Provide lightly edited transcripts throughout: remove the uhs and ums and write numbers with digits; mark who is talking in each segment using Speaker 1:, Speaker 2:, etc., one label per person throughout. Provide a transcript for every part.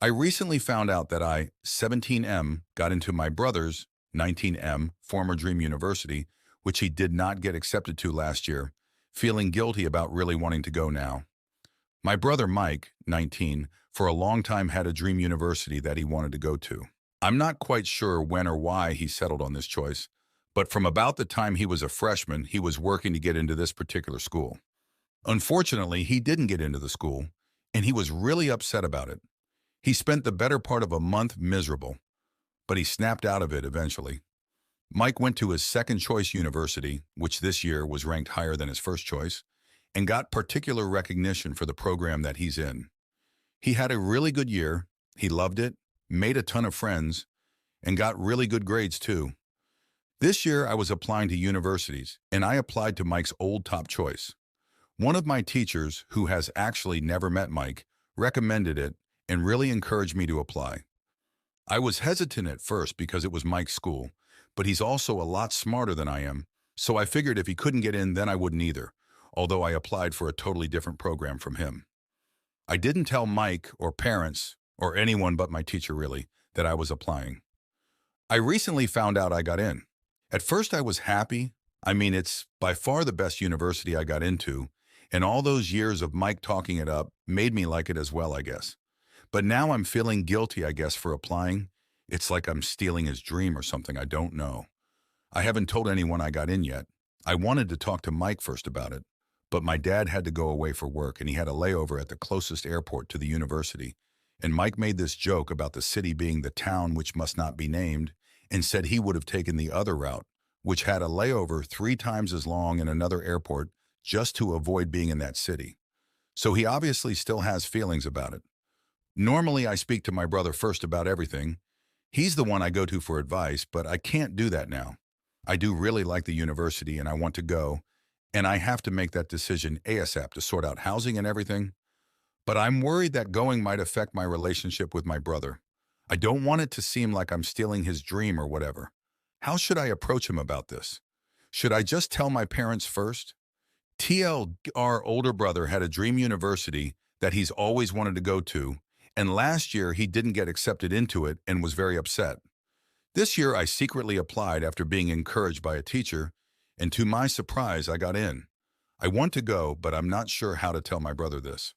Speaker 1: I recently found out that I, 17M, got into my brother's, 19M, former Dream University, which he did not get accepted to last year, feeling guilty about really wanting to go now. My brother Mike, 19, for a long time had a dream university that he wanted to go to. I'm not quite sure when or why he settled on this choice, but from about the time he was a freshman, he was working to get into this particular school. Unfortunately, he didn't get into the school, and he was really upset about it. He spent the better part of a month miserable, but he snapped out of it eventually. Mike went to his second choice university, which this year was ranked higher than his first choice, and got particular recognition for the program that he's in. He had a really good year, he loved it, made a ton of friends, and got really good grades too. This year I was applying to universities, and I applied to Mike's old top choice. One of my teachers, who has actually never met Mike, recommended it and really encouraged me to apply. I was hesitant at first because it was Mike's school, but he's also a lot smarter than I am, so I figured if he couldn't get in, then I wouldn't either, although I applied for a totally different program from him. I didn't tell Mike or parents, or anyone but my teacher really, that I was applying. I recently found out I got in. At first I was happy. I mean, it's by far the best university I got into, and all those years of Mike talking it up made me like it as well, I guess. But now I'm feeling guilty, I guess, for applying. It's like I'm stealing his dream or something, I don't know. I haven't told anyone I got in yet. I wanted to talk to Mike first about it, but my dad had to go away for work and he had a layover at the closest airport to the university. And Mike made this joke about the city being the town which must not be named and said he would have taken the other route, which had a layover 3 times as long in another airport just to avoid being in that city. So he obviously still has feelings about it. Normally, I speak to my brother first about everything. He's the one I go to for advice, but I can't do that now. I do really like the university and I want to go, and I have to make that decision ASAP to sort out housing and everything. But I'm worried that going might affect my relationship with my brother. I don't want it to seem like I'm stealing his dream or whatever. How should I approach him about this? Should I just tell my parents first? TL, our older brother, had a dream university that he's always wanted to go to, and last year he didn't get accepted into it and was very upset. This year I secretly applied after being encouraged by a teacher, and to my surprise I got in. I want to go, but I'm not sure how to tell my brother this.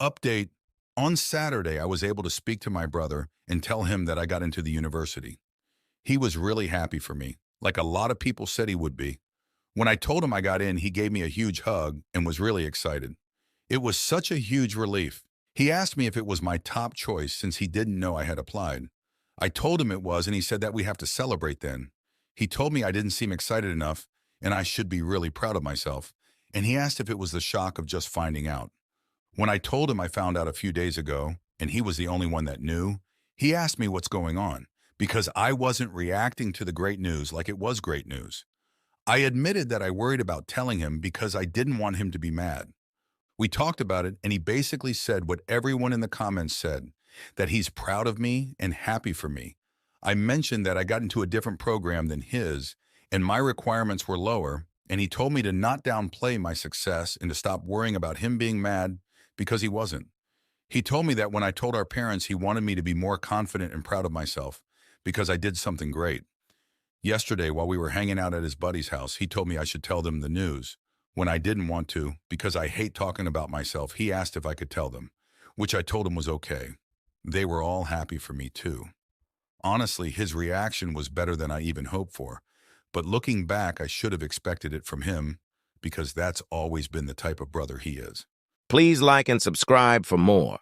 Speaker 1: Update: on Saturday I was able to speak to my brother and tell him that I got into the university. He was really happy for me, like a lot of people said he would be. When I told him I got in, he gave me a huge hug and was really excited. It was such a huge relief. He asked me if it was my top choice since he didn't know I had applied. I told him it was, and he said that we have to celebrate then. He told me I didn't seem excited enough and I should be really proud of myself, and he asked if it was the shock of just finding out. When I told him I found out a few days ago, and he was the only one that knew, he asked me what's going on, because I wasn't reacting to the great news like it was great news. I admitted that I worried about telling him because I didn't want him to be mad. We talked about it, and he basically said what everyone in the comments said, that he's proud of me and happy for me. I mentioned that I got into a different program than his, and my requirements were lower, and he told me to not downplay my success and to stop worrying about him being mad because he wasn't. He told me that when I told our parents, he wanted me to be more confident and proud of myself because I did something great. Yesterday, while we were hanging out at his buddy's house, he told me I should tell them the news. When I didn't want to, because I hate talking about myself, he asked if I could tell them, which I told him was okay. They were all happy for me too. Honestly, his reaction was better than I even hoped for. But looking back, I should have expected it from him because that's always been the type of brother he is.
Speaker 2: Please like and subscribe for more.